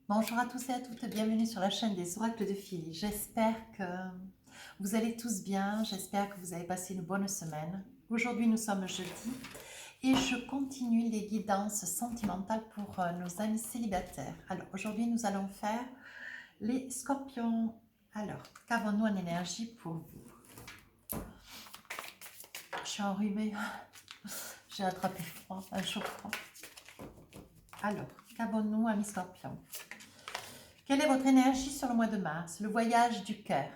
Bonjour à tous et à toutes, bienvenue sur la chaîne des oracles de Philly. J'espère que vous allez tous bien, j'espère que vous avez passé une bonne semaine. Aujourd'hui nous sommes jeudi et je continue les guidances sentimentales pour nos amis célibataires. Alors aujourd'hui nous allons faire les scorpions. Alors, qu'avons-nous en énergie pour vous? Je suis enrhumée, j'ai attrapé froid, un chaud froid. Alors, qu'avons-nous amis scorpions? Quelle est votre énergie sur le mois de mars? Le voyage du cœur.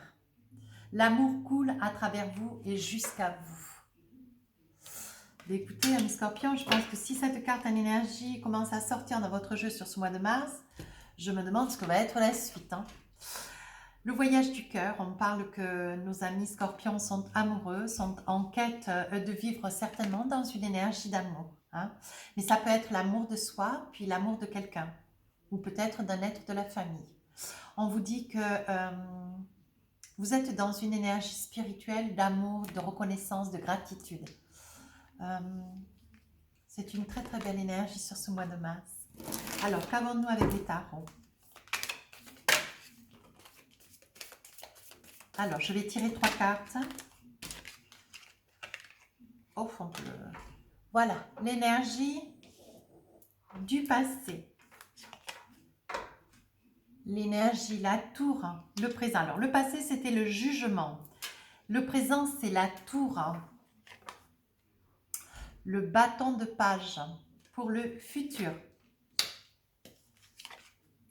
L'amour coule à travers vous et jusqu'à vous. Mais écoutez, amis scorpions, je pense que si cette carte en énergie commence à sortir dans votre jeu sur ce mois de mars, je me demande ce que va être la suite. Le voyage du cœur, on parle que nos amis scorpions sont amoureux, sont en quête de vivre certainement dans une énergie d'amour. Mais ça peut être l'amour de soi, puis l'amour de quelqu'un, ou peut-être d'un être de la famille. On vous dit que vous êtes dans une énergie spirituelle d'amour, de reconnaissance, de gratitude. C'est une très très belle énergie sur ce mois de mars. Alors, qu'avons-nous avec les tarots? Alors, je vais tirer 3 cartes. Au fond, voilà, l'énergie du passé. L'énergie, la tour, le présent. Alors, le passé, c'était le jugement. Le présent, c'est la tour. Le bâton de page pour le futur.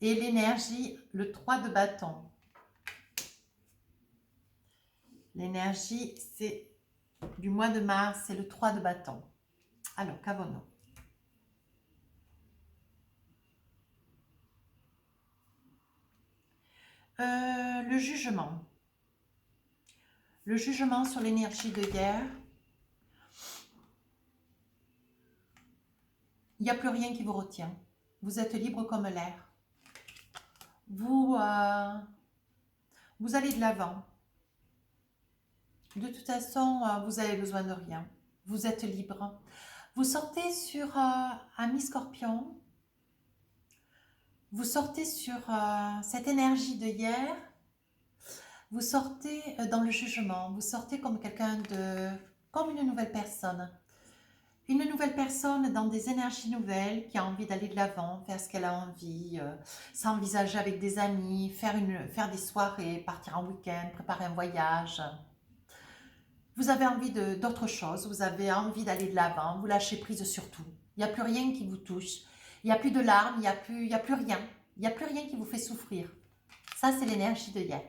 Et l'énergie, le 3 de bâton. L'énergie, c'est du mois de mars, c'est le 3 de bâton. Alors, qu'avons-nous? Le jugement. Le jugement sur l'énergie de hier. Il n'y a plus rien qui vous retient. Vous êtes libre comme l'air. Vous allez de l'avant. De toute façon, vous avez besoin de rien. Vous êtes libre. Vous sortez sur Ami Scorpion. Vous sortez sur cette énergie de hier. Vous sortez dans le jugement. Vous sortez comme quelqu'un de... comme une nouvelle personne. Une nouvelle personne dans des énergies nouvelles qui a envie d'aller de l'avant, faire ce qu'elle a envie, s'envisager avec des amis, faire des soirées, partir en week-end, préparer un voyage. Vous avez envie d'autre chose, vous avez envie d'aller de l'avant, vous lâchez prise sur tout. Il n'y a plus rien qui vous touche, il n'y a plus de larmes, il n'y a plus rien. Il n'y a plus rien qui vous fait souffrir. Ça, c'est l'énergie de hier.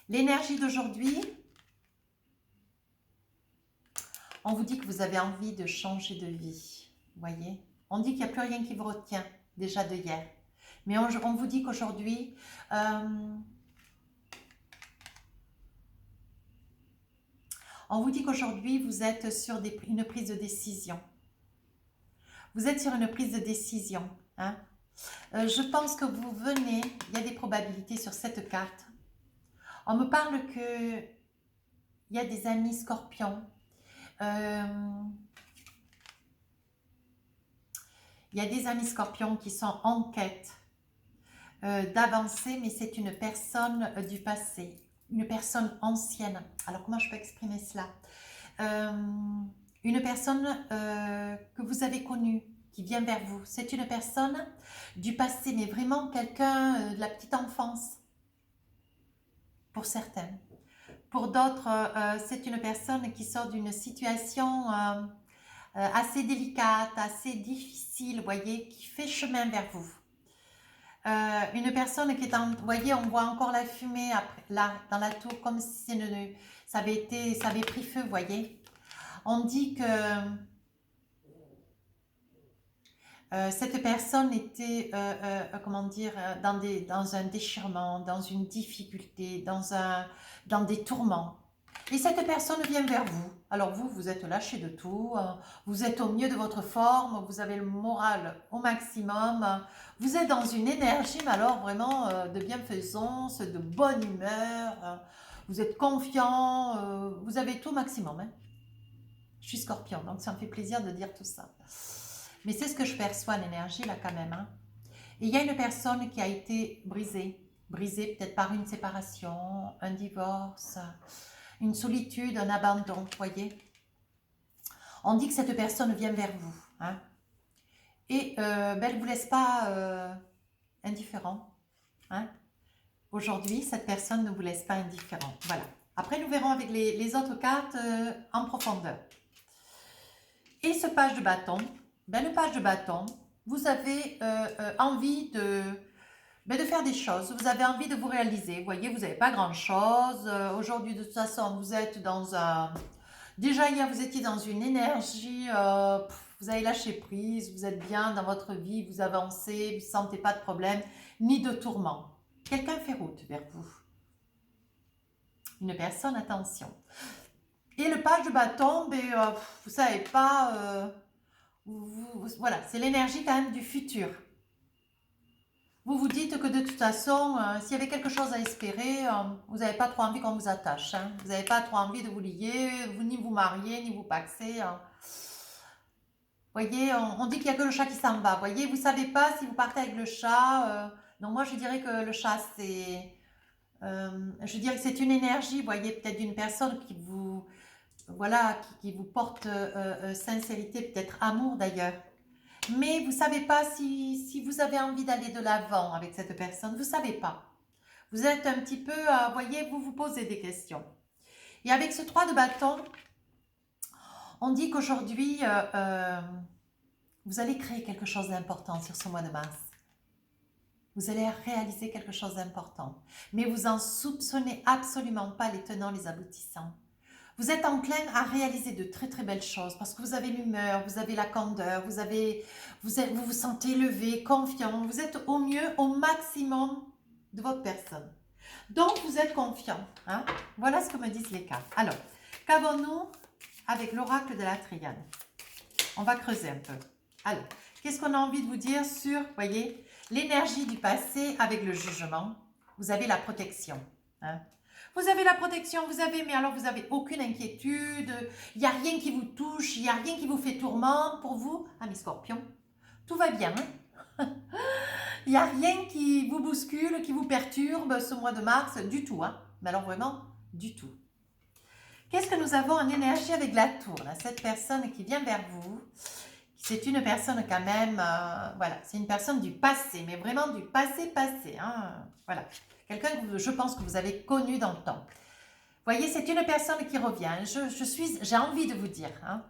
L'énergie d'aujourd'hui, on vous dit que vous avez envie de changer de vie. Vous voyez? On dit qu'il n'y a plus rien qui vous retient déjà de hier. Mais on vous dit qu'aujourd'hui, vous êtes sur une prise de décision. Vous êtes sur une prise de décision. Je pense que vous venez, il y a des probabilités sur cette carte. On me parle que il y a des amis scorpions. Il y a des amis scorpions qui sont en quête d'avancer, mais c'est une personne du passé, une personne ancienne. Alors, comment je peux exprimer cela? Une personne que vous avez connue, qui vient vers vous. C'est une personne du passé, mais vraiment quelqu'un de la petite enfance, pour certaines. Pour d'autres, c'est une personne qui sort d'une situation assez délicate, assez difficile, vous voyez, qui fait chemin vers vous. Une personne qui est en... Vous voyez, on voit encore la fumée après, là, dans la tour, comme si ça avait pris feu, vous voyez. On dit que cette personne était, comment dire, dans un déchirement, dans une difficulté, dans des tourments. Et cette personne vient vers vous. Alors vous êtes lâché de tout, vous êtes au mieux de votre forme, vous avez le moral au maximum, vous êtes dans une énergie, mais alors vraiment de bienfaisance, de bonne humeur, vous êtes confiant, vous avez tout au maximum. Je suis scorpion, donc ça me fait plaisir de dire tout ça. Mais c'est ce que je perçois, l'énergie, là, quand même. Hein. Et il y a une personne qui a été brisée. Brisée peut-être par une séparation, un divorce, une solitude, un abandon, vous voyez. On dit que cette personne vient vers vous. Hein. Et ben, elle ne vous laisse pas indifférent. Hein. Aujourd'hui, cette personne ne vous laisse pas indifférent. Voilà. Après, nous verrons avec les autres cartes en profondeur. Et ce page de bâton, ben, le page de bâton, vous avez envie de faire des choses, vous avez envie de vous réaliser. Vous voyez, vous n'avez pas grand-chose. Aujourd'hui, de toute façon, vous êtes dans un... Déjà, hier, vous étiez dans une énergie, vous avez lâché prise, vous êtes bien dans votre vie, vous avancez, vous ne sentez pas de problème, ni de tourment. Quelqu'un fait route vers vous. Une personne, attention. Et le page de bâton, ben, vous ne savez pas... voilà, c'est l'énergie quand même du futur. Vous vous dites que de toute façon, s'il y avait quelque chose à espérer, vous n'avez pas trop envie qu'on vous attache. Hein. Vous n'avez pas trop envie de vous lier, ni vous marier, ni vous paxer. Hein. Vous voyez, on dit qu'il n'y a que le chat qui s'en va. Vous voyez, vous ne savez pas si vous partez avec le chat. Donc moi, je dirais que le chat, c'est... je dirais que c'est une énergie, vous voyez, peut-être d'une personne qui vous... Voilà, qui vous porte sincérité, peut-être amour d'ailleurs. Mais vous ne savez pas si vous avez envie d'aller de l'avant avec cette personne. Vous ne savez pas. Vous êtes un petit peu, vous voyez, vous vous posez des questions. Et avec ce 3 de bâton, on dit qu'aujourd'hui, vous allez créer quelque chose d'important sur ce mois de mars. Vous allez réaliser quelque chose d'important. Mais vous n'en soupçonnez absolument pas les tenants, les aboutissants. Vous êtes enclin à réaliser de très très belles choses parce que vous avez l'humeur, vous avez la candeur, vous vous sentez élevé, confiant, vous êtes au mieux, au maximum de votre personne. Donc vous êtes confiant. Hein? Voilà ce que me disent les cartes. Alors, qu'avons-nous avec l'oracle de la triade? On va creuser un peu. Alors, qu'est-ce qu'on a envie de vous dire sur, voyez, l'énergie du passé avec le jugement? Vous avez la protection. Hein? Vous avez la protection, mais alors vous n'avez aucune inquiétude, il n'y a rien qui vous touche, il n'y a rien qui vous fait tourment pour vous, amis scorpions. Tout va bien, hein. Il n'y a rien qui vous bouscule, qui vous perturbe ce mois de mars, du tout, hein. Mais alors vraiment, du tout. Qu'est-ce que nous avons en énergie avec la tour, là? Cette personne qui vient vers vous, c'est une personne quand même, voilà, c'est une personne du passé, mais vraiment du passé, hein, voilà. Quelqu'un que je pense que vous avez connu dans le temps. Vous voyez, c'est une personne qui revient. J'ai envie de vous dire, hein,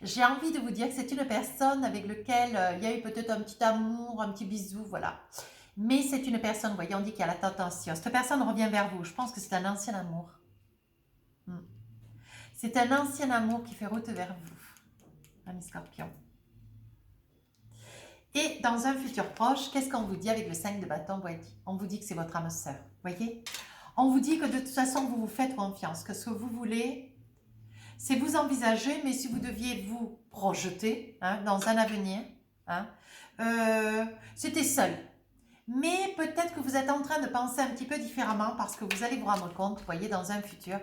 j'ai envie de vous dire que c'est une personne avec laquelle il y a eu peut-être un petit amour, un petit bisou, voilà. Mais c'est une personne, vous voyez, on dit qu'il y a la tentation. Cette personne revient vers vous. Je pense que c'est un ancien amour. C'est un ancien amour qui fait route vers vous, amis scorpions. Et dans un futur proche, qu'est-ce qu'on vous dit avec le 5 de bâton? On vous dit que c'est votre âme sœur, voyez. On vous dit que de toute façon, vous vous faites confiance, que ce que vous voulez, c'est vous envisager, mais si vous deviez vous projeter hein, dans un avenir, hein, c'était seul. Mais peut-être que vous êtes en train de penser un petit peu différemment parce que vous allez vous rendre compte, vous voyez, dans un futur,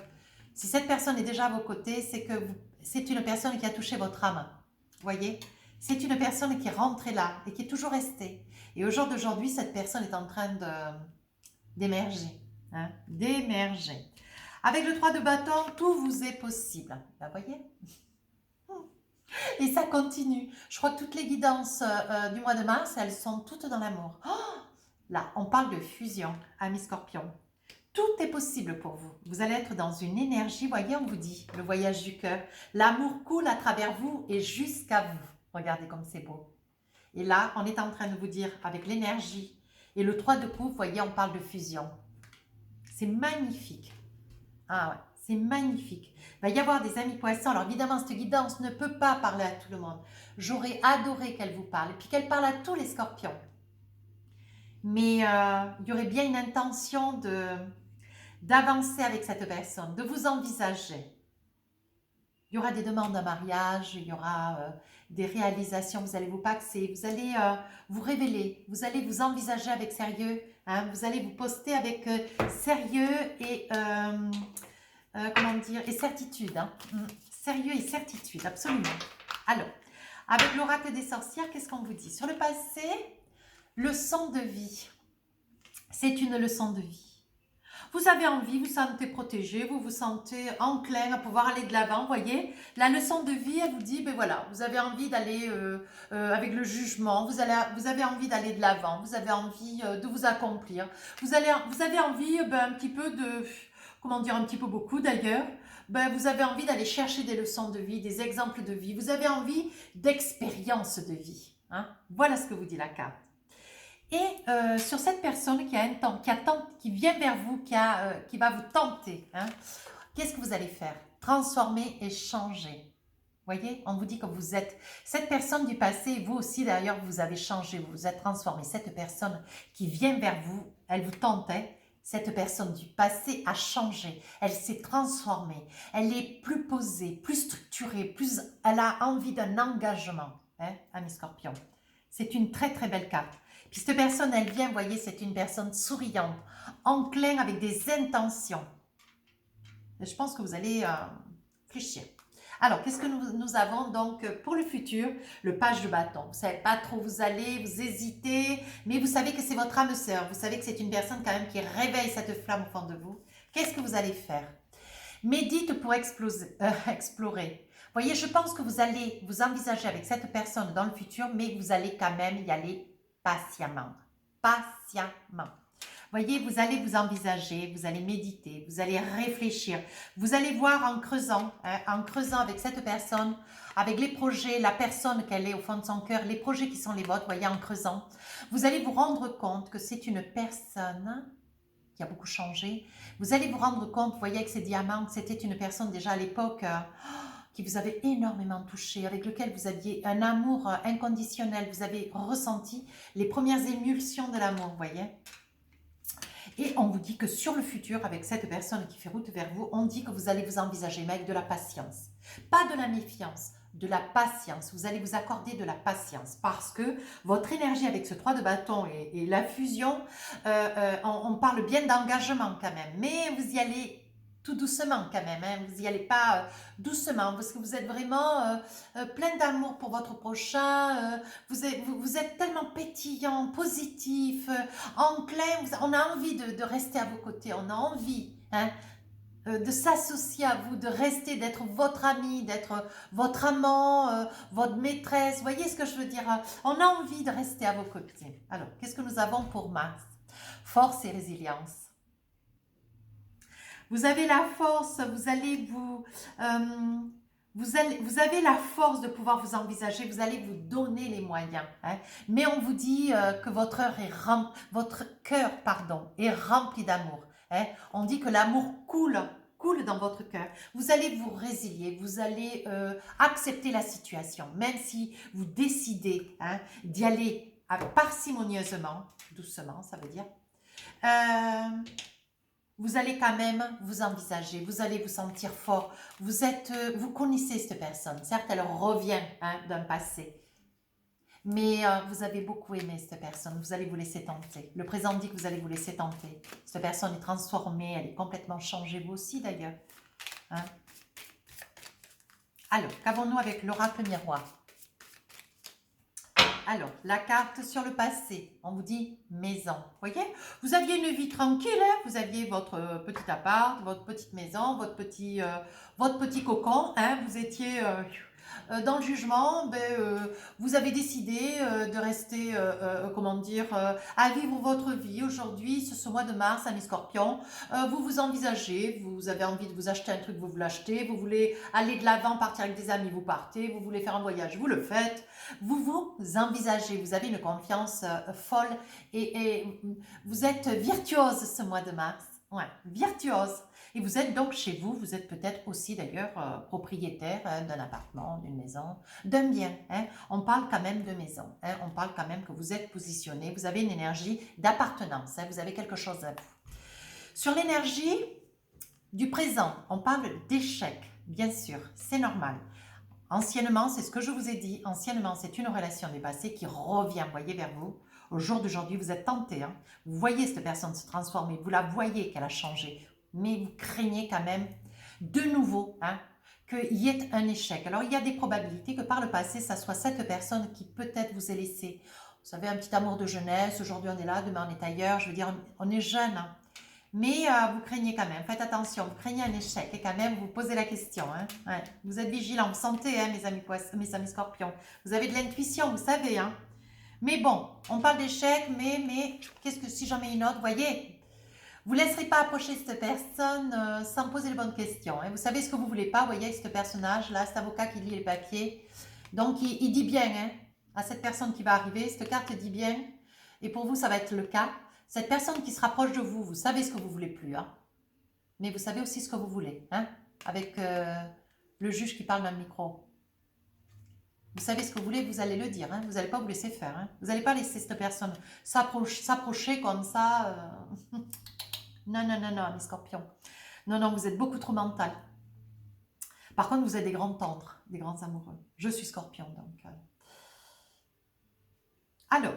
si cette personne est déjà à vos côtés, c'est que c'est une personne qui a touché votre âme, vous voyez. C'est une personne qui est rentrée là et qui est toujours restée. Et au jour d'aujourd'hui, cette personne est en train d'émerger. Hein, d'émerger. Avec le 3 de bâton, tout vous est possible. Vous voyez? Et ça continue. Je crois que toutes les guidances du mois de mars, elles sont toutes dans l'amour. Oh, là, on parle de fusion, amis scorpions. Tout est possible pour vous. Vous allez être dans une énergie, voyez, on vous dit, le voyage du cœur. L'amour coule à travers vous et jusqu'à vous. Regardez comme c'est beau. Et là, on est en train de vous dire, avec l'énergie et le 3 de coupe, vous voyez, on parle de fusion. C'est magnifique. Ah ouais, c'est magnifique. Il va y avoir des amis poissons. Alors évidemment, cette guidance ne peut pas parler à tout le monde. J'aurais adoré qu'elle vous parle. Et puis qu'elle parle à tous les scorpions. Mais il y aurait bien une intention d'avancer avec cette personne, de vous envisager. Il y aura des demandes en mariage, il y aura des réalisations, vous allez vous paxer, vous allez vous révéler, vous allez vous envisager avec sérieux, hein, vous allez vous poster avec sérieux et, comment dire, et certitude. Hein. Sérieux et certitude, absolument. Alors, Avec l'oracle des sorcières, qu'est-ce qu'on vous dit? Sur le passé, leçon de vie. C'est une leçon de vie. Vous avez envie, vous sentez protégé, vous vous sentez enclin à pouvoir aller de l'avant, voyez. La leçon de vie, elle vous dit, ben voilà, vous avez envie d'aller avec le jugement, vous avez envie d'aller de l'avant, vous avez envie de vous accomplir, vous avez envie un petit peu de, comment dire, un petit peu beaucoup d'ailleurs, vous avez envie d'aller chercher des leçons de vie, des exemples de vie, vous avez envie d'expériences de vie. Hein. Voilà ce que vous dit la carte. Et sur cette personne qui vient vers vous, qui va vous tenter, hein, qu'est-ce que vous allez faire? Transformer et changer. Voyez, on vous dit que vous êtes cette personne du passé, vous aussi d'ailleurs, vous avez changé, vous vous êtes transformé. Cette personne qui vient vers vous, elle vous tentait, cette personne du passé a changé, elle s'est transformée, elle est plus posée, plus structurée, elle a envie d'un engagement, hein, ami Scorpion. C'est une très très belle carte. Puis cette personne, elle vient, vous voyez, c'est une personne souriante, enclin avec des intentions. Et je pense que vous allez réfléchir. Alors, qu'est-ce que nous avons donc pour le futur? Le page de bâton. Vous ne savez pas trop où vous allez, vous hésitez, mais vous savez que c'est votre âme sœur. Vous savez que c'est une personne quand même qui réveille cette flamme au fond de vous. Qu'est-ce que vous allez faire? Médite pour explorer. Vous voyez, je pense que vous allez vous envisager avec cette personne dans le futur, mais vous allez quand même y aller patiemment. Patiemment. Voyez, vous allez vous envisager, vous allez méditer, vous allez réfléchir. Vous allez voir en creusant avec cette personne, avec les projets, la personne qu'elle est au fond de son cœur, les projets qui sont les vôtres, voyez, en creusant. Vous allez vous rendre compte que c'est une personne qui a beaucoup changé. Vous allez vous rendre compte, vous voyez, avec ces diamants, que c'était une personne déjà à l'époque qui vous avait énormément touché, avec lequel vous aviez un amour inconditionnel, vous avez ressenti les premières émulsions de l'amour, vous voyez. Et on vous dit que sur le futur, avec cette personne qui fait route vers vous, on dit que vous allez vous envisager, mais avec de la patience. Pas de la méfiance, de la patience. Vous allez vous accorder de la patience parce que votre énergie avec ce 3 de bâton et la fusion, on parle bien d'engagement quand même, mais vous y allez tout doucement quand même, hein. Vous n'y allez pas doucement parce que vous êtes vraiment plein d'amour pour votre prochain, vous êtes tellement pétillant, positif, enclin, on a envie de rester à vos côtés, on a envie de s'associer à vous, de rester, d'être votre ami, d'être votre amant, votre maîtresse, vous voyez ce que je veux dire? On a envie de rester à vos côtés. Alors, qu'est-ce que nous avons pour Mars? Force et résilience. Vous avez la force, vous avez la force de pouvoir vous envisager, vous allez vous donner les moyens. Hein. Mais on vous dit que votre cœur est rempli d'amour. Hein. On dit que l'amour coule dans votre cœur. Vous allez vous résilier, vous allez accepter la situation, même si vous décidez d'y aller parcimonieusement, doucement ça veut dire. Vous allez quand même vous envisager, vous allez vous sentir fort. Vous connaissez cette personne. Certes, elle revient d'un passé. Mais vous avez beaucoup aimé cette personne. Vous allez vous laisser tenter. Le présent dit que vous allez vous laisser tenter. Cette personne est transformée, elle est complètement changée. Vous aussi d'ailleurs. Hein? Alors, qu'avons-nous avec l'oracle miroir? Alors, la carte sur le passé, on vous dit maison. Vous voyez, vous aviez une vie tranquille, hein, vous aviez votre petit appart, votre petite maison, votre petit cocon, hein, vous étiez dans le jugement, vous avez décidé de rester, comment dire, à vivre votre vie aujourd'hui, ce mois de mars, ami Scorpion. Vous vous envisagez, vous avez envie de vous acheter un truc, vous l'achetez, vous voulez aller de l'avant, partir avec des amis, vous partez, vous voulez faire un voyage, vous le faites. Vous vous envisagez, vous avez une confiance folle et vous êtes virtuose ce mois de mars. Ouais, virtuose. Et vous êtes donc chez vous, vous êtes peut-être aussi d'ailleurs propriétaire d'un appartement, d'une maison, d'un bien. Hein. On parle quand même de maison, hein. On parle quand même que vous êtes positionné, vous avez une énergie d'appartenance, hein. Vous avez quelque chose à vous. Sur l'énergie du présent, on parle d'échec, bien sûr, c'est normal. Anciennement, c'est ce que je vous ai dit, anciennement, c'est une relation du passé qui revient, voyez, vers vous. Au jour d'aujourd'hui, vous êtes tenté, hein. Vous voyez cette personne se transformer, vous la voyez qu'elle a changé, mais vous craignez quand même de nouveau qu'il y ait un échec. Alors, il y a des probabilités que par le passé, ça soit cette personne qui peut-être vous ait laissé. Vous savez, un petit amour de jeunesse, aujourd'hui on est là, demain on est ailleurs, je veux dire, on est jeune, hein. Mais vous craignez quand même, faites attention, vous craignez un échec et quand même vous posez la question. Hein. Ouais. Vous êtes vigilants, vous sentez, hein, mes amis scorpions. Vous avez de l'intuition, vous savez. Hein. Mais bon, on parle d'échec, mais qu'est-ce que si j'en mets une autre, voyez, vous ne laisserez pas approcher cette personne sans poser les bonnes questions. Hein. Vous savez ce que vous ne voulez pas, vous voyez, avec ce personnage-là, cet avocat qui lit les papiers. Donc, il dit bien hein, à cette personne qui va arriver, cette carte dit bien, et pour vous, ça va être le cas. Cette personne qui se rapproche de vous, vous savez ce que vous voulez plus, hein, mais vous savez aussi ce que vous voulez, hein, avec le juge qui parle dans le micro. Vous savez ce que vous voulez, vous allez le dire, hein, vous n'allez pas vous laisser faire. Hein, vous n'allez pas laisser cette personne s'approcher comme ça. Non, non, non, non, mes scorpions. Non, non, vous êtes beaucoup trop mental. Par contre, vous êtes des grands tendres, des grands amoureux. Je suis scorpion, donc. Alors,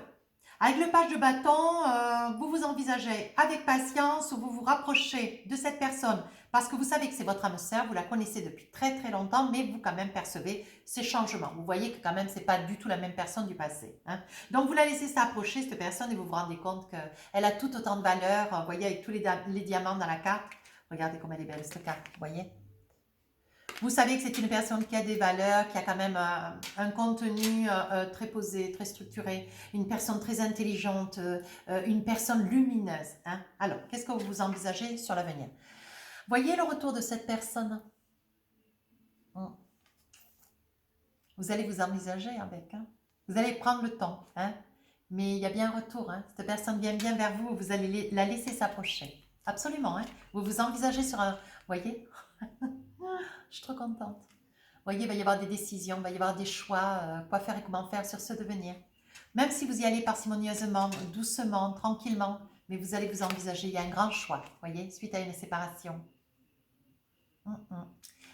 avec le page de bâton, vous vous envisagez avec patience ou vous vous rapprochez de cette personne parce que vous savez que c'est votre âme sœur, vous la connaissez depuis très très longtemps, mais vous quand même percevez ces changements. Vous voyez que quand même, c'est pas du tout la même personne du passé. Hein. Donc, vous la laissez s'approcher, cette personne, et vous vous rendez compte qu'elle a tout autant de valeur. Vous voyez, avec tous les diamants dans la carte. Regardez comme elle est belle, cette carte, vous voyez. Vous savez que c'est une personne qui a des valeurs, qui a quand même un contenu très posé, très structuré, une personne très intelligente, une personne lumineuse. Hein. Alors, qu'est-ce que vous envisagez sur l'avenir? Voyez le retour de cette personne. Vous allez vous envisager avec. Hein. Vous allez prendre le temps. Hein. Mais il y a bien un retour. Hein. Cette personne vient bien vers vous, vous allez la laisser s'approcher. Absolument. Hein. Vous vous envisagez sur un... Voyez. Je suis trop contente. Vous voyez, il va y avoir des décisions, il va y avoir des choix, quoi faire et comment faire sur ce devenir. Même si vous y allez parcimonieusement, doucement, tranquillement, mais vous allez vous envisager, il y a un grand choix, vous voyez, suite à une séparation.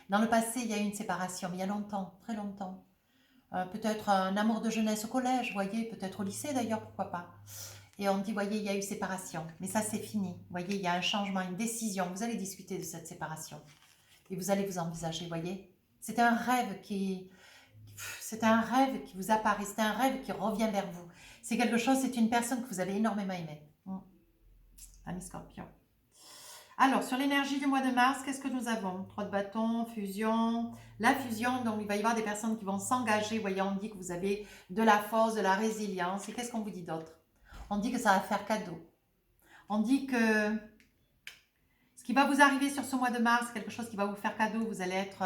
Dans le passé, il y a eu une séparation, mais il y a longtemps, très longtemps. Peut-être un amour de jeunesse au collège, vous voyez, peut-être au lycée d'ailleurs, pourquoi pas. Et on dit, voyez, il y a eu séparation, mais ça c'est fini. Vous voyez, il y a un changement, une décision, vous allez discuter de cette séparation. Et vous allez vous envisager, vous voyez. C'est un rêve qui vous apparaît, c'est un rêve qui revient vers vous. C'est quelque chose, c'est une personne que vous avez énormément aimée. Ami Scorpion. Alors, sur l'énergie du mois de mars, qu'est-ce que nous avons? 3 de bâton, fusion. La fusion, donc il va y avoir des personnes qui vont s'engager. Vous voyez, on dit que vous avez de la force, de la résilience. Et qu'est-ce qu'on vous dit d'autre? On dit que ça va faire cadeau. On dit que ce qui va vous arriver sur ce mois de mars, quelque chose qui va vous faire cadeau. Vous allez être,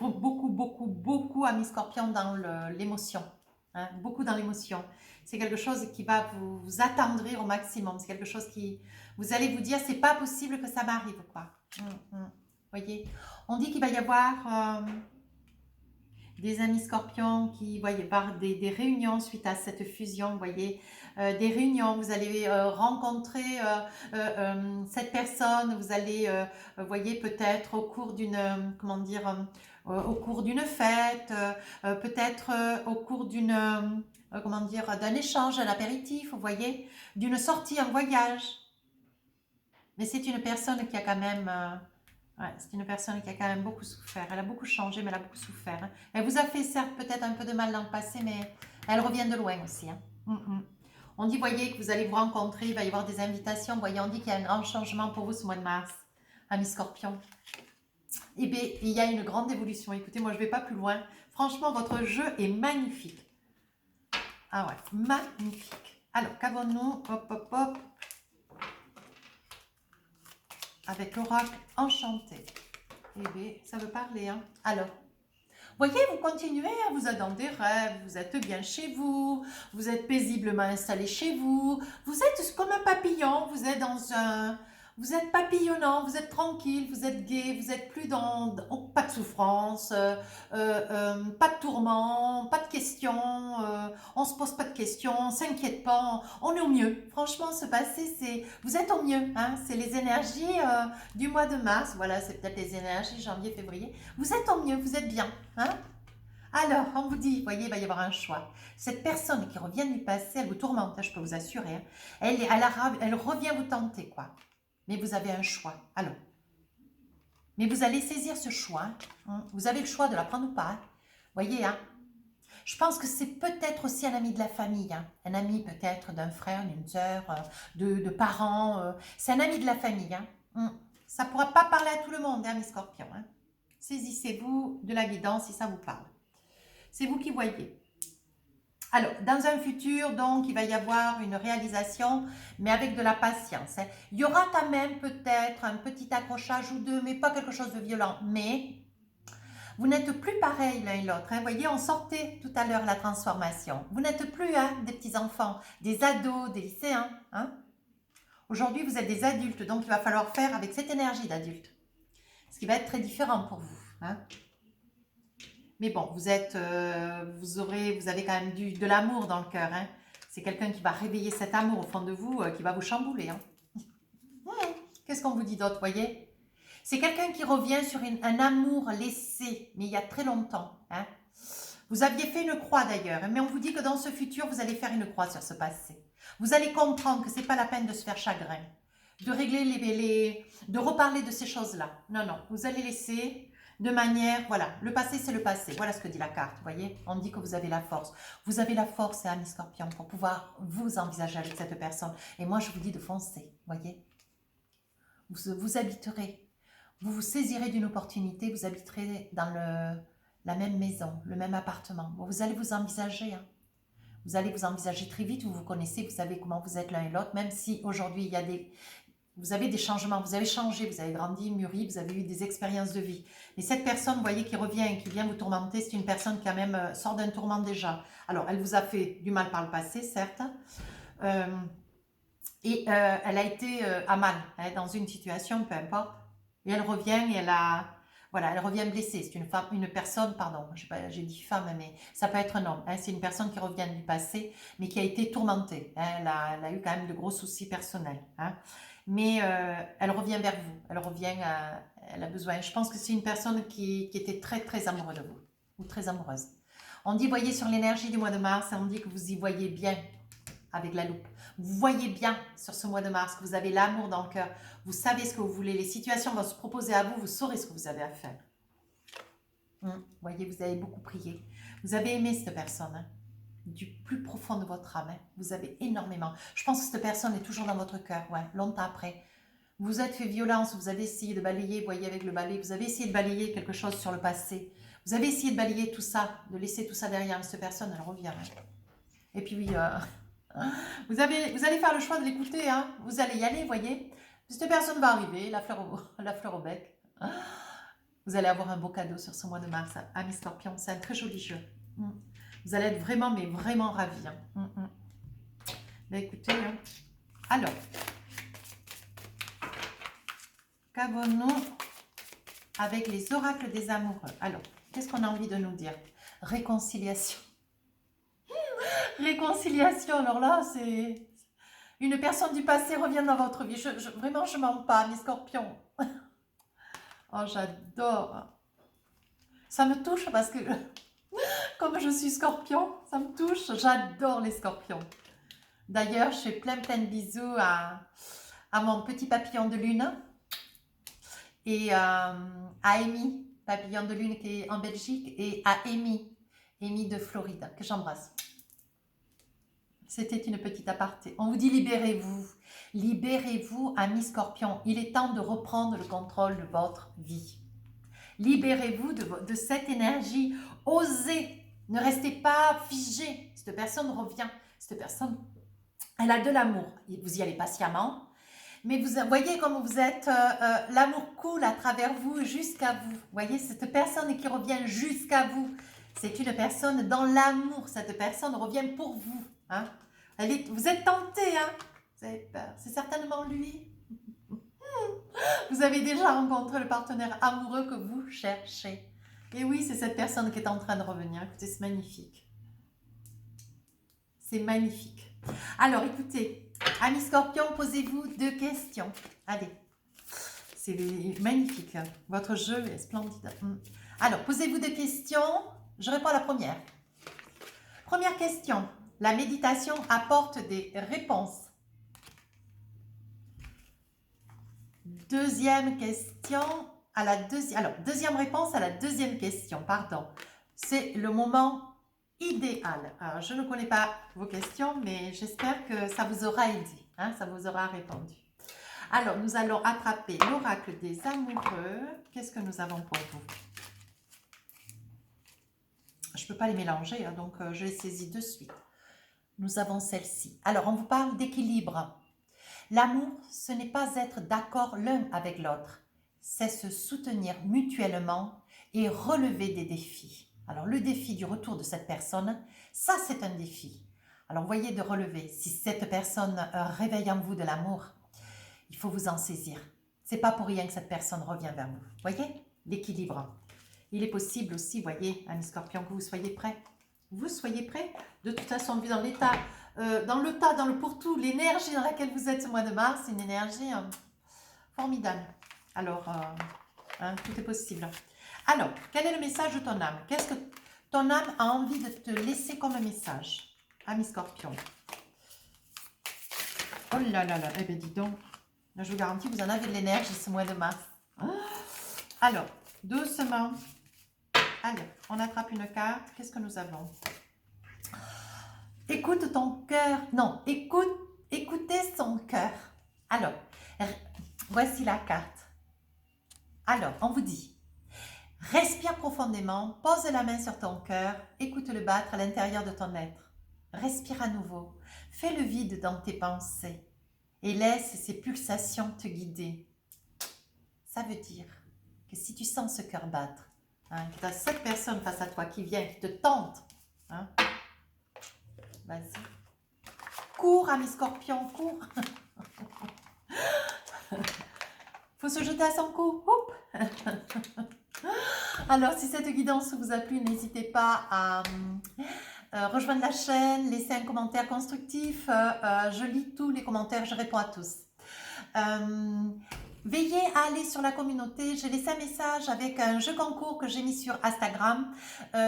beaucoup, amis scorpions, dans l'émotion. Hein, beaucoup dans l'émotion. C'est quelque chose qui va vous attendrir au maximum. C'est quelque chose qui... Vous allez vous dire, c'est pas possible que ça m'arrive, quoi. Voyez, on dit qu'il va y avoir des amis scorpions qui, voyez, par des réunions suite à cette fusion, vous voyez, des réunions, vous allez rencontrer cette personne, vous allez, voyez, peut-être au cours d'une, comment dire, au cours d'une fête, peut-être au cours d'une, comment dire, d'un échange, un apéritif, vous voyez, d'une sortie, un voyage. Mais c'est une personne qui a quand même... ouais, c'est une personne qui a quand même beaucoup souffert. Elle a beaucoup changé, mais elle a beaucoup souffert. Hein. Elle vous a fait certes peut-être un peu de mal dans le passé, mais elle revient de loin aussi. Hein. On dit, voyez, que vous allez vous rencontrer, il va y avoir des invitations. Voyez, on dit qu'il y a un grand changement pour vous ce mois de mars, amis scorpions. Et bien, il y a une grande évolution. Écoutez, moi, je ne vais pas plus loin. Franchement, votre jeu est magnifique. Ah ouais, magnifique. Alors, qu'avons-nous? Hop, hop, hop. Avec l'oracle enchanté. Eh bien, ça veut parler. Hein. Alors, voyez, vous continuez, hein, vous êtes dans des rêves, vous êtes bien chez vous, vous êtes paisiblement installé chez vous, vous êtes comme un papillon, vous êtes dans un... Vous êtes papillonnant, vous êtes tranquille, vous êtes gai, vous êtes plus dans... pas de souffrance, pas de tourment, pas de questions, on se pose pas de questions, on s'inquiète pas, on est au mieux. Franchement, ce passé, c'est... Vous êtes au mieux, hein, c'est les énergies du mois de mars, voilà, c'est peut-être les énergies janvier, février. Vous êtes au mieux, vous êtes bien, hein. Alors, on vous dit, voyez, il va y avoir un choix. Cette personne qui revient du passé, elle vous tourmente, je peux vous assurer, hein, elle revient vous tenter, quoi. Mais vous avez un choix. Alors, Mais vous allez saisir ce choix. Vous avez le choix de la prendre ou pas. Voyez, hein. Je pense que c'est peut-être aussi un ami de la famille. Hein. Un ami peut-être d'un frère, d'une sœur, de parents. C'est un ami de la famille. Hein. Ça ne pourra pas parler à tout le monde, hein, mes scorpions. Hein. Saisissez-vous de la guidance si ça vous parle. C'est vous qui voyez. Alors, dans un futur, donc, il va y avoir une réalisation, mais avec de la patience. Hein. Il y aura quand même peut-être un petit accrochage ou deux, mais pas quelque chose de violent. Mais vous n'êtes plus pareil l'un et l'autre. Hein. Vous voyez, on sortait tout à l'heure la transformation. Vous n'êtes plus hein, des petits-enfants, des ados, des lycéens. Hein. Aujourd'hui, vous êtes des adultes, donc il va falloir faire avec cette énergie d'adulte. Ce qui va être très différent pour vous. Hein. Mais bon, vous avez quand même de l'amour dans le cœur. Hein. C'est quelqu'un qui va réveiller cet amour au fond de vous, qui va vous chambouler. Hein. Qu'est-ce qu'on vous dit d'autre, voyez? C'est quelqu'un qui revient sur un amour laissé, mais il y a très longtemps. Hein. Vous aviez fait une croix d'ailleurs, mais on vous dit que dans ce futur, vous allez faire une croix sur ce passé. Vous allez comprendre que ce n'est pas la peine de se faire chagrin, de régler de reparler de ces choses-là. Non, non, vous allez laisser de manière, voilà, le passé c'est le passé. Voilà ce que dit la carte, vous voyez. On dit que vous avez la force. Vous avez la force, amis scorpions, pour pouvoir vous envisager avec cette personne. Et moi, je vous dis de foncer, voyez. Vous habiterez. Vous vous saisirez d'une opportunité, vous habiterez dans la même maison, le même appartement. Bon, vous allez vous envisager. Hein. Vous allez vous envisager très vite, vous vous connaissez, vous savez comment vous êtes l'un et l'autre, même si aujourd'hui, vous avez des changements, vous avez changé, vous avez grandi, mûri, vous avez eu des expériences de vie. Mais cette personne, vous voyez, qui revient, qui vient vous tourmenter, c'est une personne qui quand même sort d'un tourment déjà. Alors, elle vous a fait du mal par le passé, certes, elle a été à mal hein, dans une situation, peu importe. Et elle revient et elle revient blessée. C'est une personne, pardon, j'ai dit femme, mais ça peut être un homme. Hein, c'est une personne qui revient du passé, mais qui a été tourmentée. Hein, elle a eu quand même de gros soucis personnels. Hein, mais elle revient vers vous. Elle a besoin. Je pense que c'est une personne qui était très, très amoureuse de vous, ou très amoureuse. On dit, voyez sur l'énergie du mois de mars, on dit que vous y voyez bien avec la loupe. Vous voyez bien sur ce mois de mars que vous avez l'amour dans le cœur. Vous savez ce que vous voulez. Les situations vont se proposer à vous. Vous saurez ce que vous avez à faire. Vous voyez, vous avez beaucoup prié. Vous avez aimé cette personne. Hein, du plus profond de votre âme. Hein, vous avez énormément. Je pense que cette personne est toujours dans votre cœur. Ouais, longtemps après. Vous vous êtes fait violence. Vous avez essayé de balayer. Vous voyez avec le balai. Vous avez essayé de balayer quelque chose sur le passé. Vous avez essayé de balayer tout ça. De laisser tout ça derrière. Mais cette personne, elle revient. Hein. Et puis oui... Vous allez faire le choix de l'écouter, hein. Vous allez y aller, voyez. Cette personne va arriver, la fleur au bec. Vous allez avoir un beau cadeau sur ce mois de mars, amis scorpions. C'est un très joli jeu. Vous allez être vraiment, mais vraiment ravis. Hein. Ben, écoutez, hein. Alors, qu'avons-nous avec les oracles des amoureux? Alors, qu'est-ce qu'on a envie de nous dire? Réconciliation. Réconciliation, alors là, c'est... Une personne du passé revient dans votre vie. Vraiment, je ne mens pas, mes scorpions. Oh, j'adore. Ça me touche parce que, comme je suis scorpion, ça me touche. J'adore les scorpions. D'ailleurs, je fais plein de bisous à mon petit papillon de lune et à Amy, papillon de lune qui est en Belgique, et à Amy de Floride, que j'embrasse. C'était une petite aparté. On vous dit libérez-vous. Libérez-vous, amis scorpions. Il est temps de reprendre le contrôle de votre vie. Libérez-vous de cette énergie. Osez. Ne restez pas figé. Cette personne revient. Cette personne, elle a de l'amour. Vous y allez patiemment. Mais vous voyez comment vous êtes. L'amour coule à travers vous jusqu'à vous. Vous voyez, cette personne qui revient jusqu'à vous. C'est une personne dans l'amour. Cette personne revient pour vous. Hein? Vous êtes tenté, hein? Vous avez peur. C'est certainement lui. Vous avez déjà rencontré le partenaire amoureux que vous cherchez. Et oui, c'est cette personne qui est en train de revenir. Écoutez, c'est magnifique. C'est magnifique. Alors, écoutez, amis scorpions, posez-vous 2 questions. Allez, c'est magnifique. Votre jeu est splendide. Alors, posez-vous 2 questions. Je réponds à la première. Première question. La méditation apporte des réponses. Deuxième question. à la deuxième... Alors, deuxième réponse à la deuxième question, pardon. C'est le moment idéal. Alors, je ne connais pas vos questions, mais j'espère que ça vous aura aidé, hein, ça vous aura répondu. Alors, nous allons attraper l'oracle des amoureux. Qu'est-ce que nous avons pour vous? Je ne peux pas les mélanger, hein, donc je les saisis de suite. Nous avons celle-ci. Alors, on vous parle d'équilibre. L'amour, ce n'est pas être d'accord l'un avec l'autre. C'est se soutenir mutuellement et relever des défis. Alors, le défi du retour de cette personne, ça, c'est un défi. Alors, voyez de relever. Si cette personne réveille en vous de l'amour, il faut vous en saisir. C'est pas pour rien que cette personne revient vers vous. Voyez l'équilibre. Il est possible aussi, voyez, ami Scorpion, que vous soyez prêt. Vous soyez prêt. De toute façon, vu dans l'état, dans le pour-tout, l'énergie dans laquelle vous êtes ce mois de mars, c'est une énergie formidable. Alors, tout est possible. Alors, quel est le message de ton âme? Qu'est-ce que ton âme a envie de te laisser comme message, ami Scorpion? Oh là là là, eh bien dis donc. Là, je vous garantis, vous en avez de l'énergie ce mois de mars. Alors, doucement. Allez, on attrape une carte. Qu'est-ce que nous avons? Écoute ton cœur. Non, écoutez son cœur. Alors, voici la carte. Alors, on vous dit, respire profondément, pose la main sur ton cœur, écoute-le battre à l'intérieur de ton être. Respire à nouveau. Fais le vide dans tes pensées et laisse ces pulsations te guider. Ça veut dire que si tu sens ce cœur battre, que tu as cette personne face à toi qui vient, qui te tente, vas-y. Cours, ami Scorpion, cours. Faut se jeter à son cou. Alors, si cette guidance vous a plu, n'hésitez pas à rejoindre la chaîne, laisser un commentaire constructif. Je lis tous les commentaires, je réponds à tous. Veillez à aller sur la communauté. J'ai laissé un message avec un jeu concours que j'ai mis sur Instagram,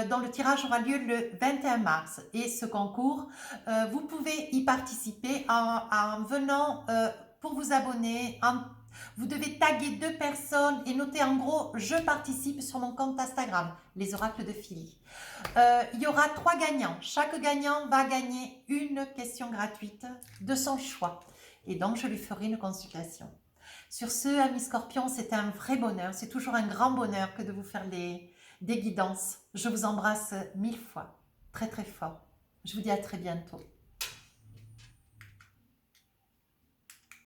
dont le tirage aura lieu le 21 mars. Et ce concours, vous pouvez y participer en venant pour vous abonner. Vous devez taguer 2 personnes et noter en gros « Je participe » sur mon compte Instagram, les oracles de Philly. Il y aura 3 gagnants. Chaque gagnant va gagner une question gratuite de son choix. Et donc, je lui ferai une consultation. Sur ce, amis Scorpions, c'était un vrai bonheur. C'est toujours un grand bonheur que de vous faire des guidances. Je vous embrasse 1000 fois, très très fort. Je vous dis à très bientôt.